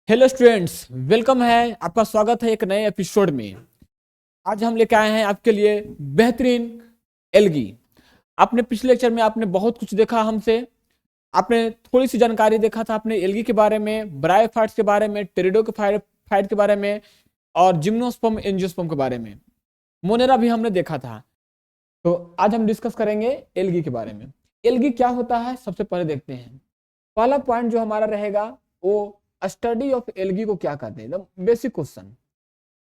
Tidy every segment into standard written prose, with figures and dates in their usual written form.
Hello students, welcome है। आपका स्वागत है एक नए एपिसोड में। आज हम लेके आए हैं आपके लिए बेहतरीन एल्गी। आपने पिछले लेक्चर में आपने बहुत कुछ देखा हमसे। आपने थोड़ी सी जानकारी देखा था आपने एल्गी के बारे में, ब्रायोफाइट्स के बारे में, टेरिडो के फाइट के बारे में और जिम्नोस्पर्म एंजियोस्पर्म के बारे में। मोनेरा भी हमने देखा था। तो आज हम डिस्कस करेंगे एल्गी के बारे में। एल्गी क्या होता है सबसे पहले देखते हैं। पहला पॉइंट जो हमारा रहेगा वो स्टडी ऑफ एल्गी को क्या कहते हैं। बेसिक क्वेश्चन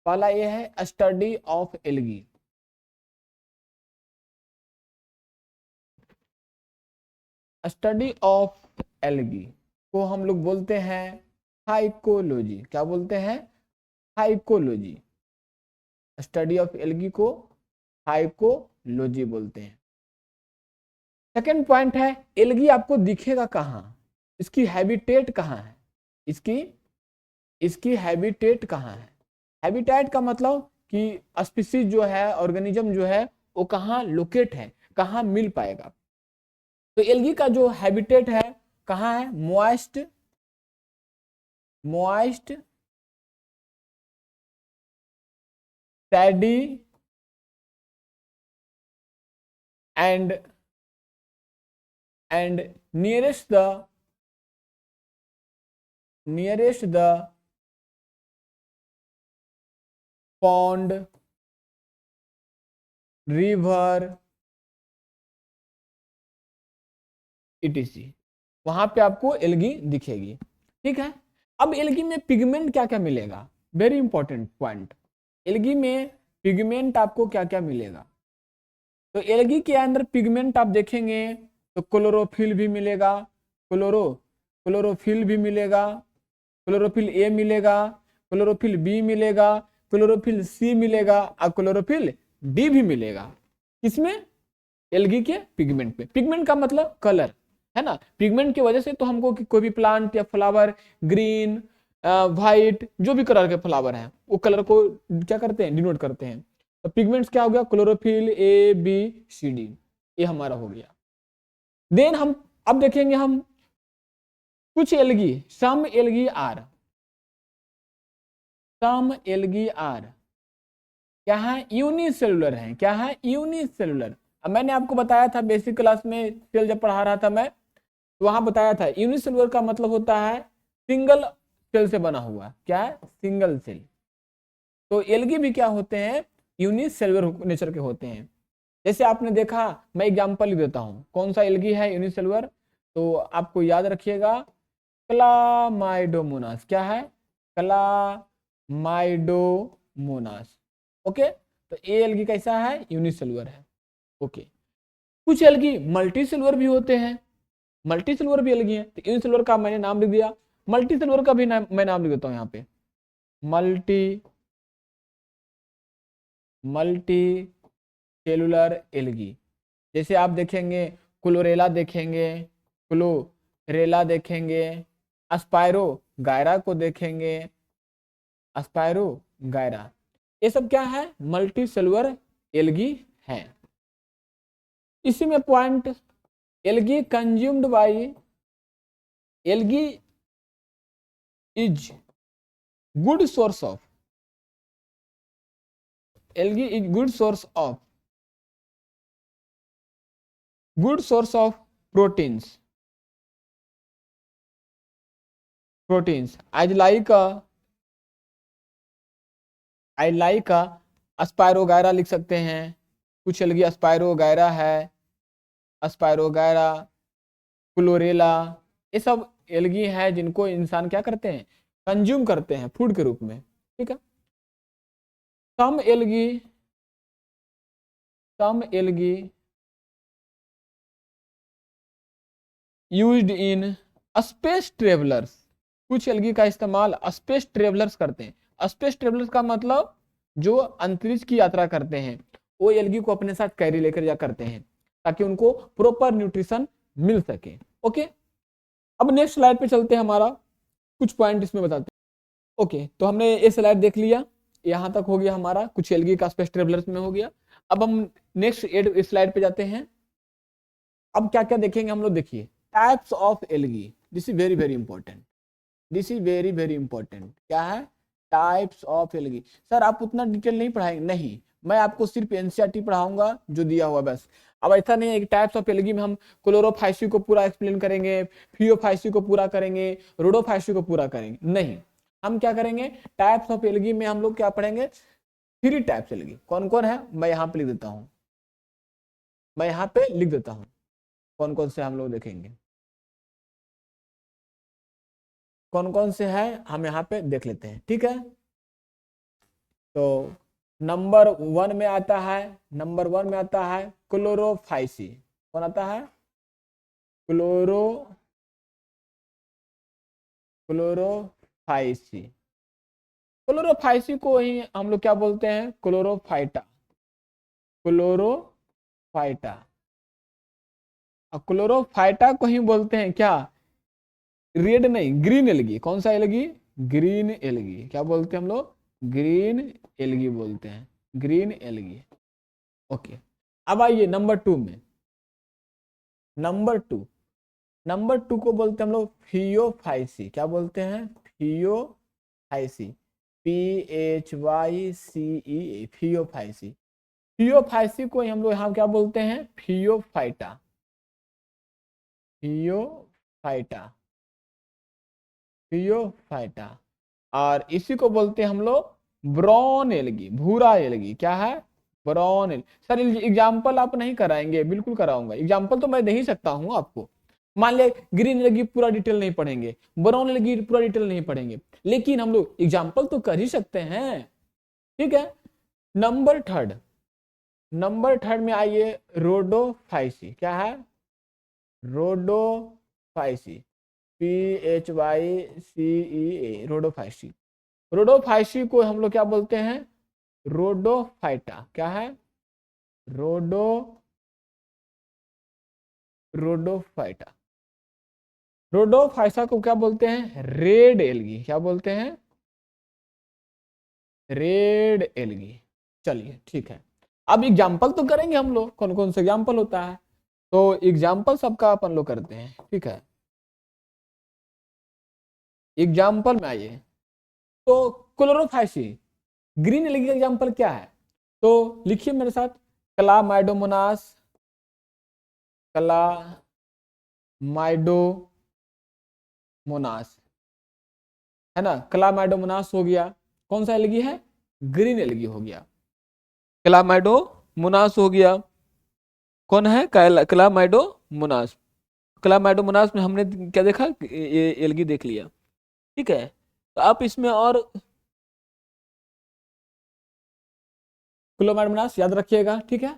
पहला ये है, study of algae. Study of algae को हम लोग बोलते हैं हाइकोलॉजी। क्या बोलते हैं? हाइकोलॉजी। स्टडी ऑफ एल्गी को हाइकोलॉजी बोलते हैं। सेकेंड पॉइंट है, एल्गी आपको दिखेगा कहाँ, इसकी हैबिटेट कहाँ है, इसकी हैबिटेट कहाँ है। हैबिटेट का मतलब कि स्पीसीज जो है, ऑर्गेनिज्म जो है, वो कहाँ लोकेट है, कहाँ मिल पाएगा। तो एल्गी का जो हैबिटेट है कहाँ है? Moist सैडी and nearest the pond, river, etc., वहां पे आपको एल्गी दिखेगी। ठीक है। अब एल्गी में पिगमेंट क्या क्या मिलेगा, वेरी इंपॉर्टेंट पॉइंट। एल्गी में पिगमेंट आपको क्या क्या मिलेगा। तो एल्गी के अंदर पिगमेंट आप देखेंगे तो क्लोरोफिल भी मिलेगा, क्लोरोफिल भी मिलेगा, क्लोरोफिल ए मिलेगा, क्लोरोफिल बी मिलेगा, क्लोरोफिल सी मिलेगा और क्लोरोफिल डी भी मिलेगा। किसमें? एल्गी के पिगमेंट पे। पिगमेंट का मतलब कलर है ना। पिगमेंट की वजह से तो हमको कोई भी प्लांट या फ्लावर ग्रीन, व्हाइट, जो भी कलर के फ्लावर हैं वो कलर को क्या करते हैं, डिनोट करते हैं। तो पिगमेंट्स क्या हो गया? Chlorophyll A B C D, ये हमारा हो गया। देन हम अब देखेंगे हम कुछ एल्गी, सम एल्गी आर क्या है? यूनिसेलुलर है। क्या है? यूनिसेलुलर। अब मैंने आपको बताया था बेसिक क्लास में, सेल जब पढ़ा रहा था मैं, तो वहां बताया था यूनिसेलुलर का मतलब होता है सिंगल सेल से बना हुआ। क्या है? Single cell. तो एल्गी भी क्या होते हैं? यूनिसेलुलर नेचर के होते हैं। जैसे आपने देखा, मैं एग्जांपल ही देता हूं, कौन सा एल्गी है यूनिसेलुलर, तो आपको याद रखिएगा, क्लामाइडोमोनास। क्या है? क्लामाइडोमोनास। ओके। तो ये एल्गी कैसा है? यूनिसेलुलर है। ओके। कुछ एल्गी मल्टी सेलुलर भी होते हैं। मल्टी सेलुलर भी एल्गी है। तो यूनिसेलुलर का मैंने नाम लिख दिया, मल्टी सेलुलर का भी मैं नाम लिख देता हूं यहाँ पे, मल्टी सेलुलर एल्गी। जैसे आप देखेंगे क्लोरेला देखेंगे, अस्पायरो गायरा को देखेंगे, अस्पायरो गायरा, ये सब क्या है? मल्टी सेलुलर एल्गी है। इसी में point, algae consumed by, algae is good source of, algae is good source of proteins I like spirogyra लिख सकते हैं। कुछ एल्गी अस्पायरोगायरा है, अस्पायरोगायरा, क्लोरेला, ये सब एल्गी है जिनको इंसान क्या करते हैं? कंज्यूम करते हैं फूड के रूप में। ठीक है। Some algae used in space travellers, कुछ एल्गी का इस्तेमाल स्पेस ट्रेवलर्स करते हैं। स्पेस ट्रेवलर्स का मतलब जो अंतरिक्ष की यात्रा करते हैं, वो एल्गी को अपने साथ कैरी लेकर जा करते हैं ताकि उनको प्रॉपर न्यूट्रिशन मिल सके। ओके। अब नेक्स्ट स्लाइड पे चलते हैं, हमारा कुछ पॉइंट इसमें बताते हैं। ओके, तो हमने ये स्लाइड देख लिया, यहां तक हो गया हमारा, कुछ एल्गी का स्पेस ट्रेवलर्स में हो गया। अब हम नेक्स्ट स्लाइड पे जाते हैं। अब क्या क्या देखेंगे हम लोग, देखिए types of algae, this is very very important. This is very very important. क्या है? Types of algae. सर आप उतना डिटेल नहीं पढ़ाएंगे? नहीं, मैं आपको सिर्फ एनसीईआरटी पढ़ाऊंगा जो दिया हुआ बस। अब ऐसा नहीं है कि टाइप्स ऑफ एल्गी में हम क्लोरोफाइसी को पूरा एक्सप्लेन करेंगे, फियोफाइसी को पूरा करेंगे, रोडोफाइसी को पूरा करेंगे, नहीं। हम क्या करेंगे, टाइप्स ऑफ एल्गी में हम लोग क्या पढ़ेंगे, 3 टाइप्स एल्गी। कौन कौन है मैं यहाँ पे लिख देता हूँ, मैं यहाँ पे लिख देता हूँ कौन कौन से हम लोग देखेंगे, कौन कौन से है हम यहाँ पे देख लेते हैं, ठीक है। तो नंबर 1 में आता है, नंबर 1 में आता है क्लोरोफाइसी। कौन आता है? Chloro Chlorophyceae. क्लोरोफाइसी को ही हम लोग क्या बोलते हैं, क्लोरोफाइटा। क्लोरोफाइटा। और क्लोरोफाइटा को ही बोलते हैं क्या, रेड नहीं, ग्रीन एल्गी। कौन सा एल्गी? Green algae. क्या बोलते हैं हम लोग? ग्रीन एल्गी बोलते हैं, ग्रीन एल्गी। ओके, अब आइए नंबर 2 में। नंबर 2, नंबर 2 को बोलते हैं हम लोग फियोफाइसी। क्या बोलते हैं? फियोफाइसी। PHYCE, Phaeophyceae. फियोफाइसी को हम लोग यहाँ क्या बोलते हैं, फियोफाइटा। फियोफाइटा, फियोफाइटा। और इसी को बोलते हैं हम लोग ब्राउन एल्गी, भूरा एल्गी। क्या है? Brown algae. सर एग्जाम्पल आप नहीं कराएंगे? बिल्कुल कराऊंगा, एग्जाम्पल तो मैं दे ही सकता हूं आपको। मान ले ग्रीन एल्गी पूरा डिटेल नहीं पढ़ेंगे, ब्राउन एल्गी पूरा डिटेल नहीं पढ़ेंगे, लेकिन हम लोग एग्जाम्पल तो कर ही सकते हैं, ठीक है। नंबर 3, नंबर 3 में आइए रोडोफाइसी। क्या है? रोडोफाइसी। PHYCEA, Rhodophyceae. रोडोफाइसी को हम लोग क्या बोलते हैं, रोडोफाइटा। क्या है? रोडोफाइटा। रोडोफाइसा को क्या बोलते हैं, रेड एल्गी। क्या बोलते हैं? Red algae. चलिए ठीक है, अब एग्जाम्पल तो करेंगे हम लोग, कौन कौन से एग्जाम्पल होता है, तो एग्जाम्पल सबका अपन लोग करते हैं, ठीक है। एग्जाम्पल में आइए, तो क्लोरोफाइसी, ग्रीन एल्गी का एग्जाम्पल क्या है, तो लिखिए मेरे साथ, क्लामाइडोमोनास, क्लामाइडोमोनास, है ना। क्लामाइडोमोनास हो गया, कौन सा एल्गी है, ग्रीन एल्गी हो गया। क्लामाइडोमोनास हो गया, कौन है, क्लामाइडोमोनास। क्लामाइडोमोनास में हमने क्या देखा, ये एल्गी देख लिया, ठीक है। तो आप इसमें और क्लोमाइडोमोनास याद रखिएगा, ठीक है।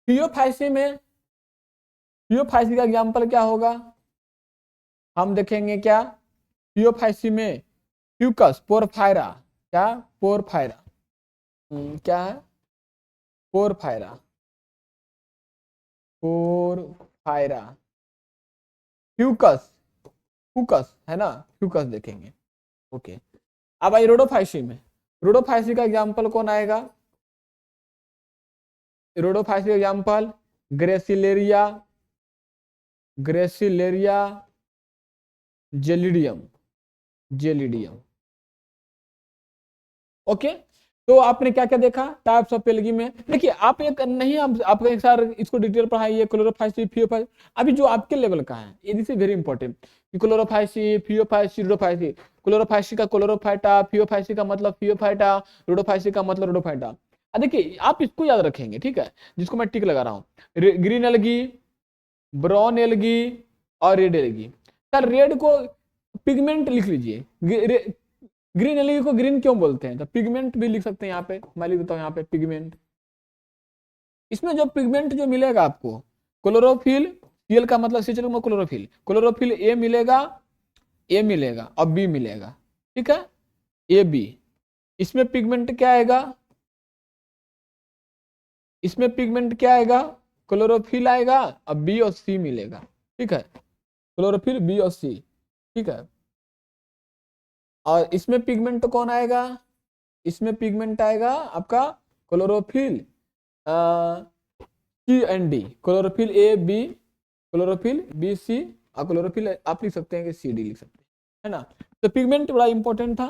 फियोफाइसी में, फियोफाइसी का एग्जाम्पल क्या होगा, हम देखेंगे क्या, फियोफाइसी में फ्यूकस पोरफायरा। क्या? पोरफायरा। क्या है? Porphyra, porphyra. फ्यूकस, फ्यूकस है ना, फ्यूकस देखेंगे, ओके। अब आई रोडोफाइसी में, रोडोफाइसी का एग्जाम्पल कौन आएगा, रोडोफाइसी का example gracilaria, gracilaria gelidium, gelidium, okay. तो आपने क्या क्या देखा टाइप्स ऑफ एल्गी में, देखिए आप एक नहीं, आप एक साथ इसको डिटेल पढ़ाइए, क्लोरोफाइसी, फियोफाइसी। अभी जो आपके लेवल का है, ये this is very important, Chlorophyceae, Phaeophyceae, Rhodophyceae. Chlorophyceae का क्लोरोफाइटा, फियोफाइसी का मतलब फियोफाइटा, रोडोफाइसी का मतलब रोडोफाइटा। देखिए आप इसको याद रखेंगे, ठीक है, जिसको मैं टिक लगा रहा हूँ, ग्रीन एल्गी, ब्राउन एल्गी और रेड एल्गी। सर रेड को पिगमेंट लिख लीजिए, ग्रीन एल्गी को ग्रीन क्यों बोलते हैं, तो पिगमेंट भी लिख सकते हैं, यहाँ पे मैं लिख देता हूँ, यहाँ पे पिगमेंट। इसमें जो पिगमेंट जो मिलेगा आपको, क्लोरोफिल, सीएल का मतलब सी चलो क्लोरोफिल, क्लोरोफिल ए मिलेगा, ए मिलेगा और बी मिलेगा, ठीक है, ए बी। इसमें पिगमेंट क्या आएगा, इसमें पिगमेंट क्या आएगा, क्लोरोफिल आएगा और बी और सी मिलेगा, ठीक है, क्लोरोफिल बी और सी, ठीक है। और इसमें पिगमेंट कौन आएगा, इसमें पिगमेंट आएगा आपका chlorophyll C and D, chlorophyll A B, chlorophyll B C, और क्लोरोफिल आप लिख सकते हैं कि सी डी लिख सकते हैं, है ना। तो पिगमेंट बड़ा इंपॉर्टेंट था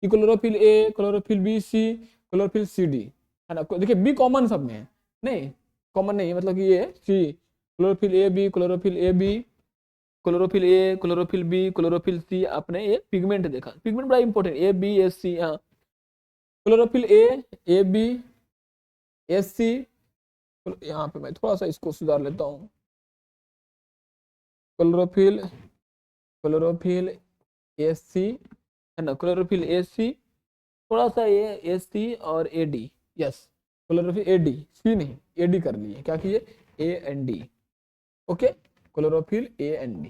कि chlorophyll A, chlorophyll B, C, chlorophyll C, D, है ना। देखिए बी कॉमन सब में है, नहीं कॉमन नहीं, मतलब कि ये C, chlorophyll A B, chlorophyll A B, chlorophyll A, chlorophyll B, chlorophyll C, आपने ये पिगमेंट देखा, पिगमेंट बड़ा important, A B S C, हाँ chlorophyll A B S C, यहाँ पे मैं थोड़ा सा इसको सुधार लेता हूँ, क्लोरोफिल, क्लोरोफिल ए सी, है ना, क्लोरोफिल ए सी, थोड़ा सा ये एस सी और A D, yes chlorophyll A D, C नहीं ए डी कर लिए, क्या किए A N D, okay chlorophyll A N D,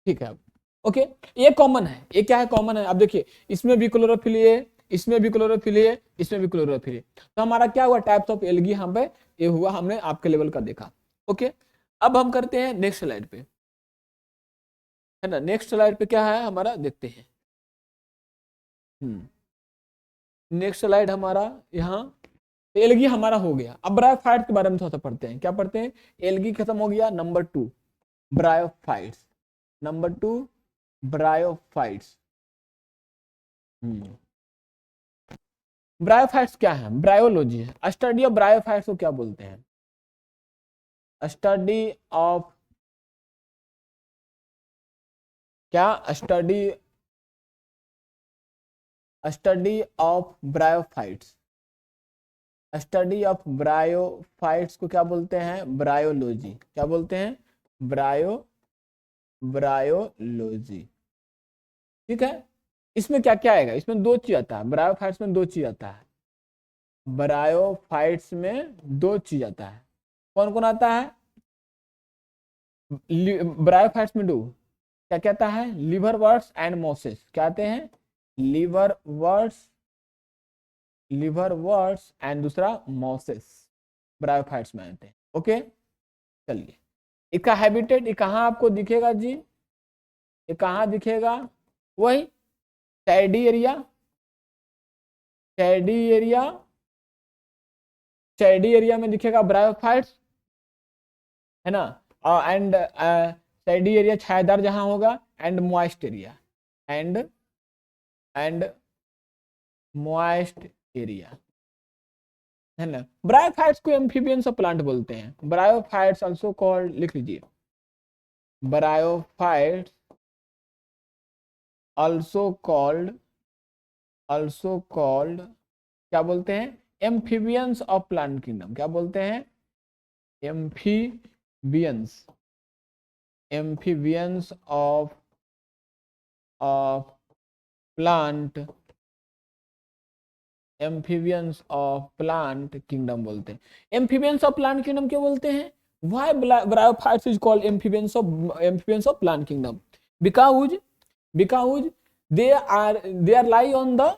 ठीक है। अब ओके ये कॉमन है, ये क्या है कॉमन है, अब देखिए इसमें भी क्लोरोफिल ए, इसमें भी क्लोरोफिल ए, इसमें भी क्लोरोफिल ए, तो हमारा क्या हुआ टाइप्स ऑफ एल्गी यहाँ पे ये हुआ, हमने आपके लेवल का देखा। ओके अब हम करते हैं नेक्स्ट स्लाइड पे, है ना, नेक्स्ट स्लाइड पे क्या है हमारा देखते हैं। नेक्स्ट स्लाइड हमारा यहाँ एल्गी हमारा हो गया। अब ब्रायोफाइट्स के बारे में थोड़ा सा पढ़ते हैं, क्या पढ़ते हैं, एल्गी खत्म हो गया, number 2 bryophytes, number 2 bryophytes. Bryophytes क्या है, ब्रायोलॉजी है, स्टडी ऑफ ब्रायोफाइट्स को क्या बोलते हैं, स्टडी ऑफ, क्या study, study of bryophytes, study of bryophytes को क्या बोलते हैं, ब्रायोलॉजी, क्या बोलते हैं, ब्रायोलॉजी, ठीक है। इसमें क्या क्या आएगा, इसमें दो चीज आता है, ब्रायोफाइट्स में दो चीज आता है, ब्रायोफाइट्स में दो चीज आता है, कौन कौन आता है, ब्रायोफाइट्स में दो क्या कहता है, लिवर वर्ड्स एंड मोसेस, क्या आते हैं, liver words, liver words and दूसरा मोसेस, ब्रायोफाइट्स में आते हैं। ओके चलिए, इसका हैबिटेट ये कहाँ आपको दिखेगा जी, ये कहाँ दिखेगा, वही Shady area, Shady area, Shady area में दिखेगा ब्रायोफाइट्स, है ना, एंड शैडी एरिया छायादार जहां होगा, and moist area, and moist area, है ना। ब्रायोफाइट्स को एम्फीबियंस ऑफ प्लांट बोलते हैं, ब्रायोफाइट्स आल्सो कॉल्ड, लिख लीजिए, bryophytes also called, also called क्या बोलते हैं, एम्फीबियंस ऑफ प्लांट किंगडम, क्या बोलते हैं, amphibians, amphibians of plant, amphibians of plant kingdom बोलते हैं। एम्फीबियंस ऑफ प्लांट किंगडम क्यों बोलते हैं, why bryophytes is called amphibians of plant kingdom, because they are lie on the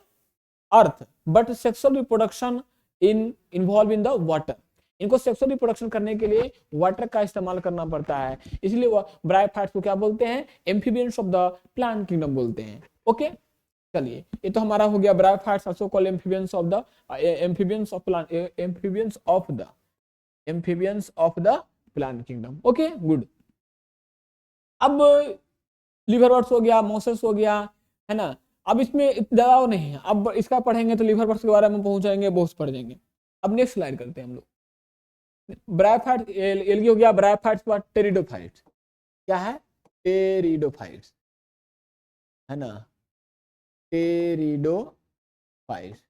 earth but sexual reproduction involved in the water, इनको sexual reproduction करने के लिए water का इस्तेमाल करना पड़ता है, इसलिए वो ब्रायोफाइट्स को क्या बोलते हैं, amphibians of the plant kingdom बोलते हैं। ओके चलिए ये तो हमारा हो गया, bryophytes also called amphibians of the, amphibians of plant, amphibians of the, amphibians of the plant kingdom. Okay good, अब लिवरवर्ट्स हो गया, मोसेस हो गया, है ना, अब इसमें दबाव नहीं है, अब इसका पढ़ेंगे तो लिवरवर्ट्स के बारे में पहुंच जाएंगे, बहुत पढ़ जाएंगे। अब नेक्स्ट स्लाइड करते हैं हम लोग, ब्रायोफाइट एल्गी हो गया, ब्रायोफाइट्स के बाद टेरिडोफाइट्स, क्या है, टेरिडोफाइट्स, है ना, टेरिडोफाइट्स,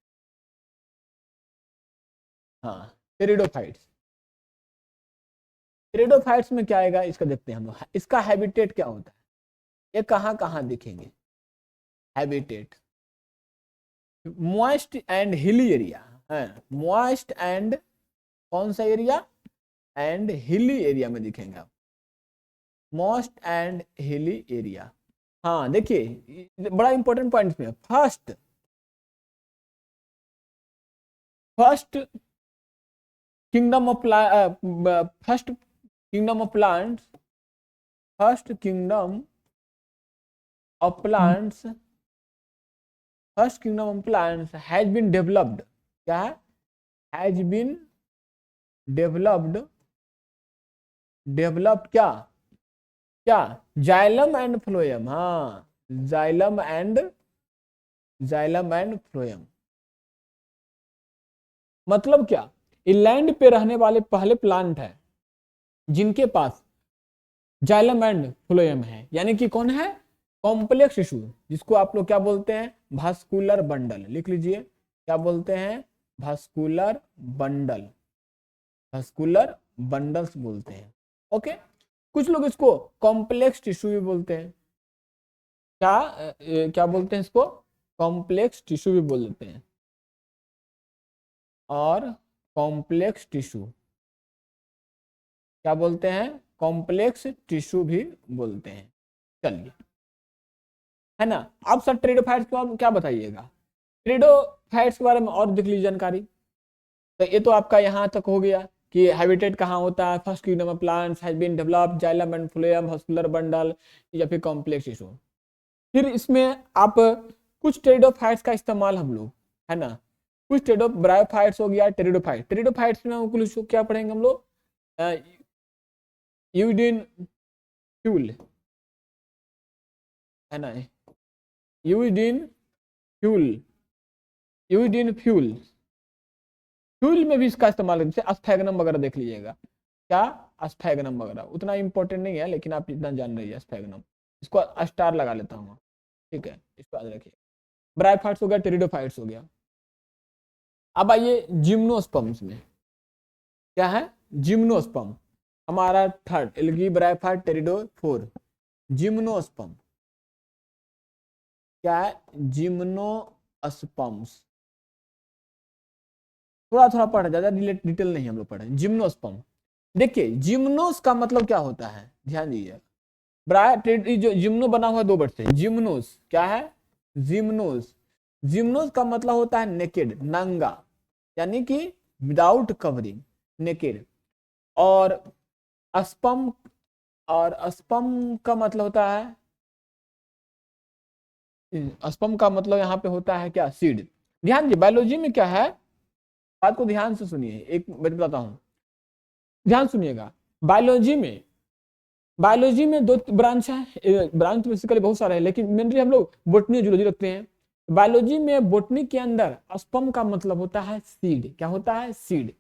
हाँ टेरिडोफाइट्स, टेरिडोफाइट्स में क्या आएगा इसका देखते हैं हम लोग, इसका हैबिटेट क्या होता है, ये कहाँ कहाँ दिखेंगे, habitat moist and hilly area है, मॉइस्ट एंड कौन सा एरिया, एंड हिली एरिया में दिखेंगे आप, मॉइस्ट एंड हिली एरिया। हाँ देखिए बड़ा इंपॉर्टेंट पॉइंट में, first kingdom of first kingdom of plants, first kingdom of plants, first kingdom of plants has been developed, क्या है, has been developed, developed क्या, क्या जाइलम एंड फ्लोएम, हाँ xylem and phloem. मतलब क्या, इंलैंड पे रहने वाले पहले प्लांट है जिनके पास जाइलम एंड फ्लोएम है, यानी कि कौन है, कॉम्प्लेक्स टिश्यू, जिसको आप लोग क्या बोलते हैं, भास्कुलर बंडल। लिख लीजिए, क्या बोलते हैं, भास्कुलर बंडल, भास्कुलर बंडल्स बोलते हैं। ओके, कुछ लोग इसको कॉम्प्लेक्स टिश्यू भी बोलते हैं। क्या बोलते हैं इसको, कॉम्प्लेक्स टिश्यू भी बोल देते हैं, और कॉम्प्लेक्स टिश्यू क्या बोलते हैं, कॉम्प्लेक्स टिश्यू भी बोलते हैं। चलिए, है ना। आप सर टेरिडोफाइट्स के बारे में क्या बताइएगा, टेरिडोफाइट्स के बारे में और देख लीजिए जानकारी। तो ये तो आपका यहाँ तक हो गया कि हैबिटेट कहाँ होता है, first kingdom of plants has been developed, xylem and phloem, vascular bundle, या फिर कॉम्प्लेक्स टिश्यू। फिर इसमें आप कुछ टेरिडोफाइट्स का इस्तेमाल हम लोग, है ना, कुछ ब्रायोफाइट्स हो गया, टेरिडोफाइट्स में हम कुछ क्या पढ़ेंगे हम लोग, यूडिन फ्यूल, है ना, UDIN fuel, UDIN fuel, fuel में भी इसका इस्तेमाल, जैसे एस्फेगनम वगैरह देख लीजिएगा, क्या, एस्फेगनम वगैरह उतना इंपॉर्टेंट नहीं है, लेकिन आप जितना जान रही है एस्फेगनम, इसको स्टार लगा लेता हूँ, ठीक है, इसको याद रखिए। ब्रायोफाइट्स हो गया, टेरिडोफाइट्स हो गया। अब आइए जिम्नोस्पर्म्स में, क्या है, जिम्नोस्पर्म, हमारा थर्ड, एल्गी, ब्रायोफाइट, टेरिडोफोर। जिम्नोस्पर्म क्या है, जिम्नोस्पर्म्स, थोड़ा थोड़ा पढ़े, ज्यादा डिटेल नहीं हम लोग पढ़े। जिम्नोस्पर्म, देखिए जिम्नोस का मतलब क्या होता है, ध्यान दीजिए, जो जिम्नो बना हुआ 2 वर्ड से, जिम्नोस क्या है, जिम्नोस, जिम्नोस का मतलब होता है नेकेड, नंगा, यानी कि विदाउट कवरिंग, नेकेड। और अस्पम, और अस्पम का मतलब होता है, अस्पम का मतलब यहाँ पे होता है क्या, सीड। ध्यान दीजिए, बायोलॉजी में क्या है, बात को ध्यान से सुनिए, एक मैं बताता हूँ, ध्यान सुनिएगा। बायोलॉजी में, बायोलॉजी में 2 ब्रांच है, ब्रांच बेसिकली बहुत सारे हैं, लेकिन मेनली हम लोग बोटनी जूलॉजी रखते हैं। बायोलॉजी में बोटनी के अंदर स्पर्म का मतलब होता है सीड, क्या होता है, सीड।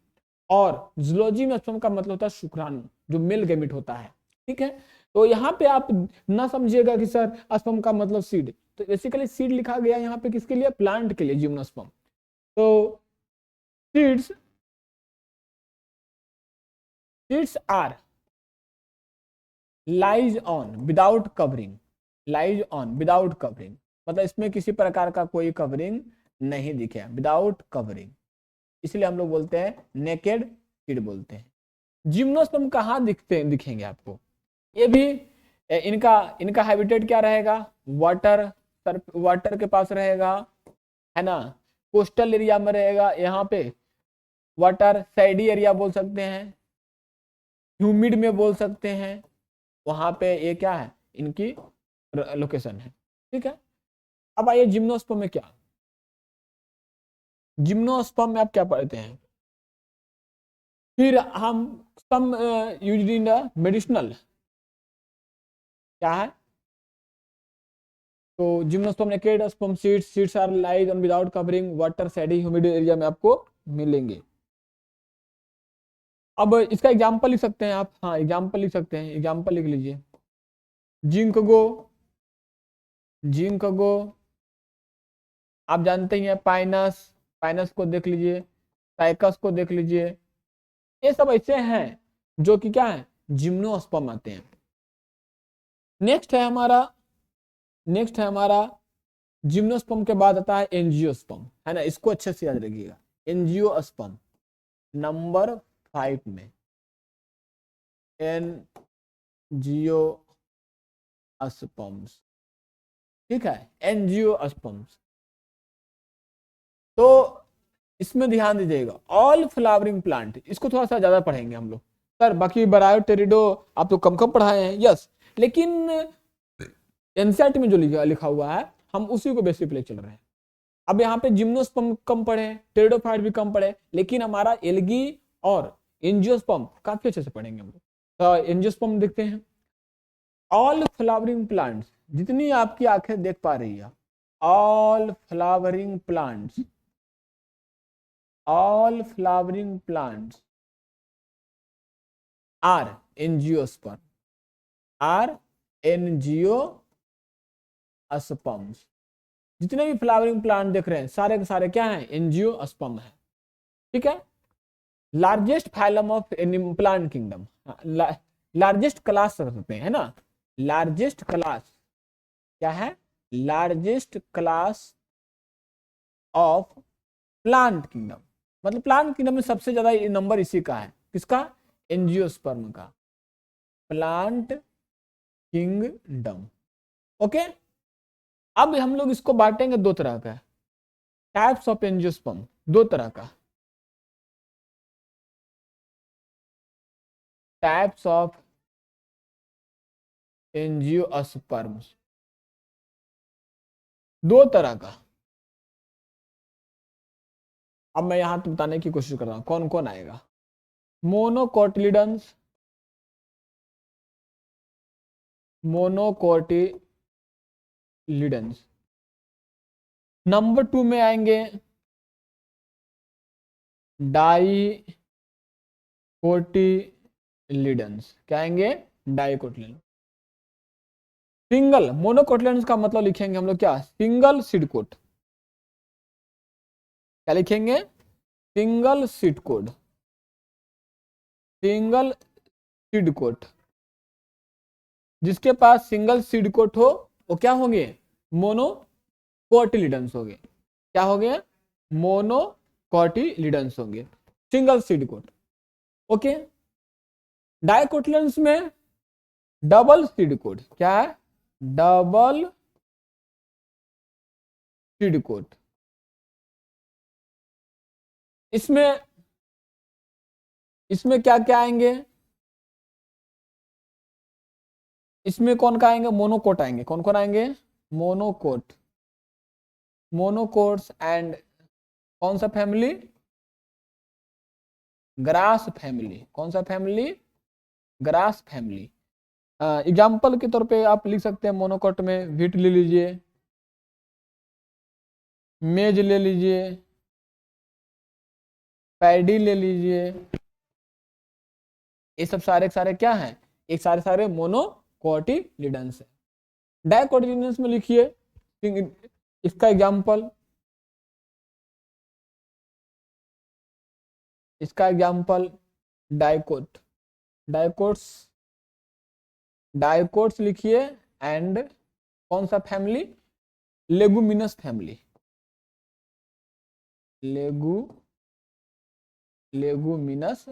और जूलॉजी में स्पर्म का मतलब होता है शुक्राणु, जो मेल गैमेट होता है, ठीक है। तो यहाँ पे आप ना समझिएगा कि सर स्पर्म का मतलब सीड, तो बेसिकली सीड लिखा गया यहाँ पे किसके लिए, प्लांट के लिए, जिम्नोस्पर्म। तो seeds, seeds are lies on without covering, lies on without covering, मतलब इसमें किसी प्रकार का कोई कवरिंग नहीं दिखे, विदाउट कवरिंग, इसलिए हम लोग बोलते हैं नेकेड सीड बोलते हैं। जिम्नोस्पर्म कहाँ दिखेंगे आपको, ये भी इनका इनका हैबिटेट क्या रहेगा, वाटर, वाटर के पास रहेगा, है ना, कोस्टल एरिया में रहेगा, यहाँ पे वाटर, सैडी एरिया बोल सकते हैं, ह्यूमिड में बोल सकते हैं, वहां पे ये क्या है, इनकी लोकेशन है, ठीक है। अब आइए जिम्नोस्पर्म में क्या, जिम्नोस्पर्म में आप क्या पढ़ते हैं, फिर हम सम यूज्ड इन मेडिसिनल, क्या है, तो gymnosperm naked, sperm seeds, seeds are lies on without covering, water, sandy, humid area में आपको मिलेंगे। अब इसका एग्जांपल लिख सकते हैं आप, हाँ एग्जांपल लिख सकते हैं, एग्जांपल लिख लीजिए, जिंकगो, जिंकगो, आप जानते ही हैं, पाइनस, पाइनस को देख लीजिए, साइकस को देख लीजिए, ये सब ऐसे हैं जो कि क्या है, जिम्नोस्पर्म आते हैं। नेक्स्ट है हमारा, नेक्स्ट है हमारा जिम्नोस्पर्म के बाद आता है एंजियोस्पर्म, है ना, इसको अच्छे से याद रखिएगा, एंजियोस्पर्म नंबर 5 में, एंजियोस्पर्म्स, ठीक है, एंजियोस्पर्म्स। तो इसमें ध्यान दीजिएगा, ऑल फ्लावरिंग प्लांट, इसको थोड़ा सा ज्यादा पढ़ेंगे हम लोग, सर बाकी बरायो टेरिडो आप तो कम कम पढ़ाए हैं, यस, लेकिन एनसीईआरटी में जो लिखा हुआ है हम उसी को बेसिस पे चल रहे हैं। अब यहाँ पे जिम्नोस्पर्म कम पढ़े, टेरिडोफाइट भी कम पढ़े, लेकिन हमारा एल्गी और एंजियोस्पर्म काफी अच्छे से पढ़ेंगे हम लोग। तो एंजियोस्पर्म देखते हैं, ऑल फ्लावरिंग प्लांट्स जितनी आपकी आंखें देख पा रही है, all flowering plants, all flowering plants are angiosperm, are angiosperms. जितने भी फ्लावरिंग प्लांट देख रहे हैं सारे के सारे क्या हैं, एंजियोस्पर्म है। ठीक है। Largest phylum of plant kingdom, largest class रख सकते हैं, है ना। लार्जेस्ट क्लास क्या है, largest class of plant kingdom, मतलब प्लांट किंगडम में सबसे ज्यादा नंबर इसी का है, किसका, एंजियोस्पर्म का, प्लांट किंगडम। ओके। अब हम लोग इसको बांटेंगे दो तरह का, टाइप्स ऑफ एंजियोस्पर्म, दो तरह का, टाइप्स ऑफ एंजियोस्पर्म्स, दो तरह का। अब मैं यहां तो बताने की कोशिश कर रहा हूं कौन कौन आएगा। मोनोकोटिलिडन्स, मोनोकोटिलिडन्स। नंबर 2 में आएंगे डाइकोटिलिडन्स, क्या आएंगे, डाइकोटिलिडन्स। सिंगल मोनोकोटिलिडन्स का मतलब लिखेंगे हम लोग क्या, सिंगल सीड कोट, क्या लिखेंगे, single seed code, single seed coat. जिसके पास सिंगल सीड कोट हो वो क्या होंगे, मोनोकोटिलिडन्स हो गए, क्या हो गए, मोनोकोटिलिडन्स होंगे, सिंगल सीड कोट। ओके। डाइकोटिलिडन्स में डबल सीड कोट, क्या है, डबल सीड कोट। इसमें इसमें क्या क्या आएंगे, इसमें कौन का आएंगे, मोनोकोट आएंगे, कौन कौन आएंगे, मोनोकोट, मोनोकोट्स एंड कौन सा फैमिली, ग्रास फैमिली, कौन सा फैमिली, ग्रास फैमिली। एग्जाम्पल के तौर पे आप लिख सकते हैं मोनोकोट में व्हीट ले लीजिए, मेज ले लीजिए, पैडी ले लीजिए, ये सब सारे सारे क्या हैं, एक सारे सारे मोनोकोटिलिडन्स है। डाइकोटिलिडन्स में लिखिए इसका एग्जाम्पल, इसका एग्जाम्पल डाइकोट, डाइकोट्स, डाइकोट्स लिखिए एंड कौन सा family, leguminous family, leguminous,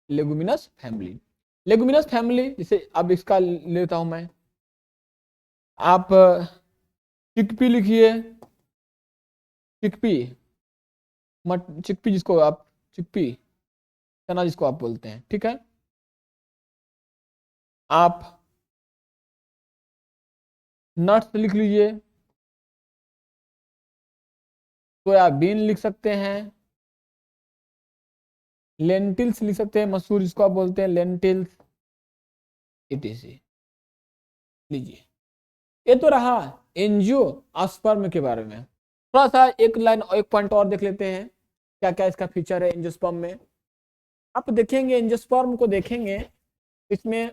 leguminous family, leguminous family. जैसे अब इसका लेता हूं मैं, आप चिकपी लिखिए, चिकपी, चिकपी जिसको आप, चिकपी चना जिसको आप बोलते हैं, ठीक है। आप नट्स लिख लीजिए, सोयाबीन लिख सकते हैं, लेंटिल्स लिख सकते हैं, मसूर जिसको आप बोलते हैं लेंटिल्स, इटीसी लीजिए। ये तो रहा एंजियोस्पर्म के बारे में। थोड़ा सा एक लाइन, एक पॉइंट और देख लेते हैं क्या क्या इसका फीचर है एंजियोस्पर्म में। आप देखेंगे एंजियोस्पर्म को देखेंगे, इसमें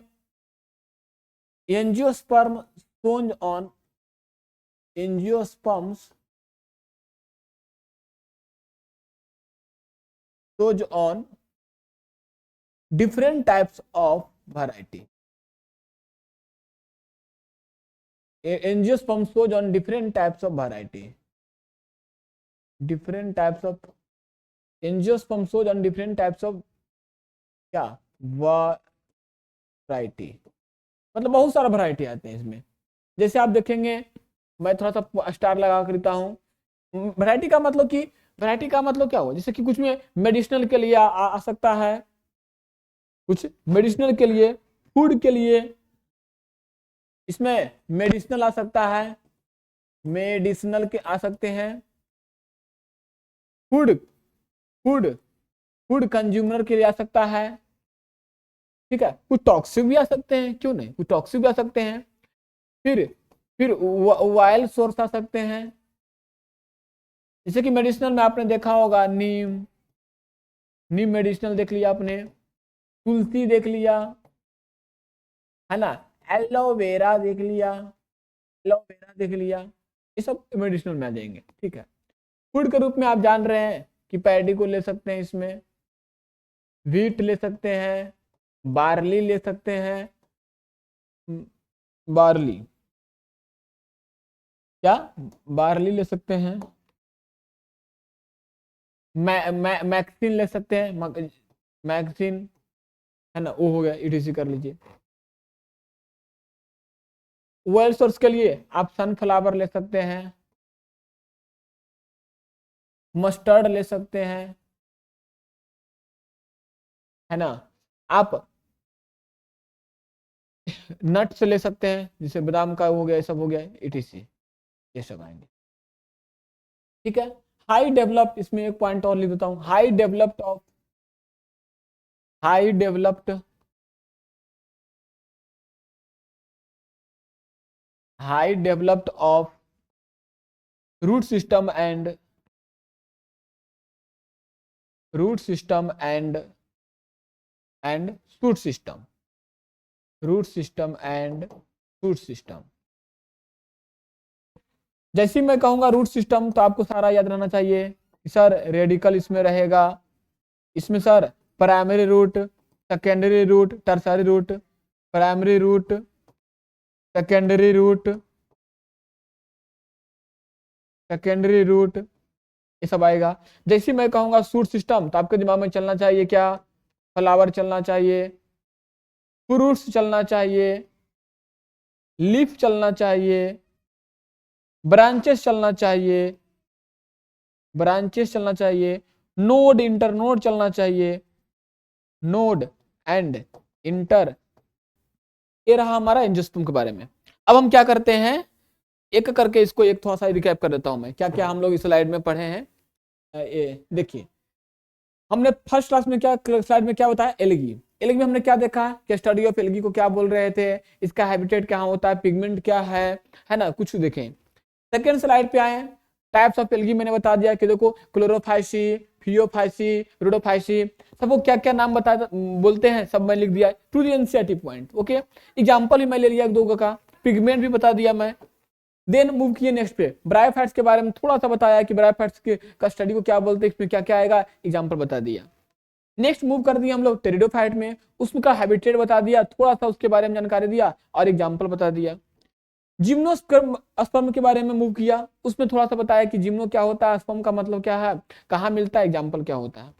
angiosperm shown on, angiosperms shows on different types of variety. Angiosperm shows on different types of variety. Different types of angiosperm shows on different types of क्या, वैरायटी, मतलब बहुत सारा वैरायटी आते हैं इसमें। जैसे आप देखेंगे, मैं थोड़ा सा स्टार लगा कर देता हूँ। वैरायटी का मतलब कि, वैरायटी का मतलब क्या हुआ, जैसे कि कुछ में मेडिसिनल के लिए आ सकता है, कुछ मेडिसिनल के लिए, फूड के लिए, इसमें मेडिसिनल आ सकता है, मेडिसिनल के आ सकते हैं, फूड फूड फूड कंज्यूमर के लिए आ सकता है, ठीक है, कुछ टॉक्सिक भी आ सकते हैं, क्यों नहीं, कुछ टॉक्सिक भी आ सकते हैं। फिर वाइल्ड सोर्स आ सकते हैं, जैसे कि मेडिसिनल में आपने देखा होगा नीम, नीम मेडिसिनल देख लिया आपने, तुलसी देख लिया, है ना, एलोवेरा देख लिया, एलोवेरा देख लिया, ये सब मेडिसिनल में आ जाएंगे। ठीक है, फूड के रूप में आप जान रहे हैं कि पैडी को ले सकते हैं, इसमें व्हीट ले सकते हैं, बार्ली ले सकते हैं, बार्ली, क्या बार्ली ले सकते हैं, मैक्सिन ले सकते हैं, मैक्सिन, है ना, वो हो गया, ईटीसी कर लीजिए। वेल सोर्स के लिए आप सनफ्लावर ले सकते हैं, मस्टर्ड ले सकते हैं, है ना, आप नट्स ले सकते हैं, जैसे बादाम का हो गया, ये सब हो गया, ईटीसी, ये सब आएंगे। ठीक है, हाई डेवलप्ड, इसमें एक पॉइंट और लिख देता हूं, high developed of, high developed, high developed of root system and, root system and shoot system, root system and shoot system. जैसे मैं कहूंगा रूट सिस्टम तो आपको सारा याद रहना चाहिए कि सर रेडिकल इसमें रहेगा, इसमें sir primary root, secondary root, tertiary root, primary root, secondary root, secondary root, ये सब आएगा। जैसे मैं कहूंगा शूट सिस्टम तो आपके दिमाग में चलना चाहिए क्या, फ्लावर चलना चाहिए, फ्रूट्स चलना चाहिए, लीफ चलना चाहिए, ब्रांचेस चलना चाहिए, ब्रांचेस चलना चाहिए, नोड इंटरनोड चलना चाहिए, नोड एंड इंटर। ये रहा हमारा एंजियोस्पर्म के बारे में। अब हम क्या करते हैं, एक करके इसको एक थोड़ा सा रिकैप कर देता हूं मैं, क्या क्या हम लोग इस स्लाइड में पढ़े हैं। ये देखिए, हमने फर्स्ट क्लास में क्या, स्लाइड में क्या बताया, एल्गी, एल्गी में हमने क्या देखा कि स्टडी ऑफ एल्गी को क्या बोल रहे थे, इसका हैबिटेट क्या होता है, पिगमेंट क्या है ना, कुछ देखें। सेकेंड स्लाइड पे आए, टाइप्स ऑफ एल्गी मैंने बता दिया कि देखो क्लोरोफाइसी, फियोफाइसी, रोडोफाइसी, सबको क्या क्या नाम बता बोलते हैं, सब मैं लिख दिया to the NCERT point. Okay, example ही मैं ले लिया एक दो का, पिगमेंट भी बता दिया मैं। देन मूव किए नेक्स्ट पे, ब्रायोफाइट्स के बारे में थोड़ा सा बताया कि ब्रायोफाइट्स के का स्टडी को क्या बोलते हैं, इसमें क्या क्या आएगा, एग्जांपल बता दिया। नेक्स्ट मूव कर दिया हम लोग टेरिडोफाइट में, उसका हैबिटेट बता दिया, थोड़ा सा उसके बारे में जानकारी दिया और एग्जांपल बता दिया। जिम्नोस्पर्म के बारे में मूव किया, उसमें थोड़ा सा बताया कि जिम्नो क्या होता है, स्पर्म का मतलब क्या है, कहाँ मिलता है, एग्जाम्पल क्या होता है।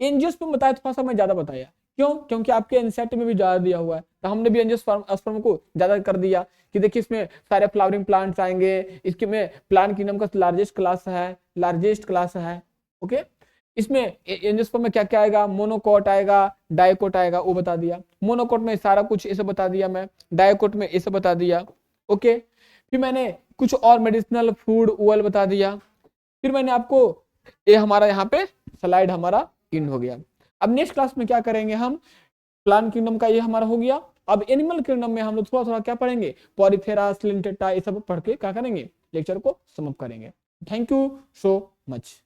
एंजियोस्पर्म बताया, थोड़ा सा मैं ज्यादा बताया, क्यों, क्योंकि आपके एनसीईआरटी में भी ज्यादा दिया हुआ है, तो हमने भी एंजियोस्पर्म को ज्यादा कर दिया कि देखिए इसमें सारे फ्लावरिंग प्लांट्स आएंगे, इसके में प्लांट किंगडम का लार्जेस्ट क्लास है, लार्जेस्ट क्लास है। ओके, इसमें एंजियोस्पर्म में क्या क्या आएगा, मोनोकोट आएगा, डाइकोट आएगा, वो बता दिया। मोनोकोट में सारा कुछ ऐसे बता दिया मैं, डाइकोट में ऐसे बता दिया। ओके, फिर मैंने कुछ और मेडिसिनल फूड ऑयल बता दिया। फिर मैंने आपको, ये हमारा यहाँ पे स्लाइड हमारा इन हो गया। अब नेक्स्ट क्लास में क्या करेंगे हम, प्लांट किंगडम का ये हमारा हो गया। अब एनिमल किंगडम में हम लोग थोड़ा थोड़ा क्या पढ़ेंगे, पॉरीफेरा, स्लिंटेटा, ये सब पढ़ के क्या करेंगे, लेक्चर को समाप्त करेंगे। Thank you so much.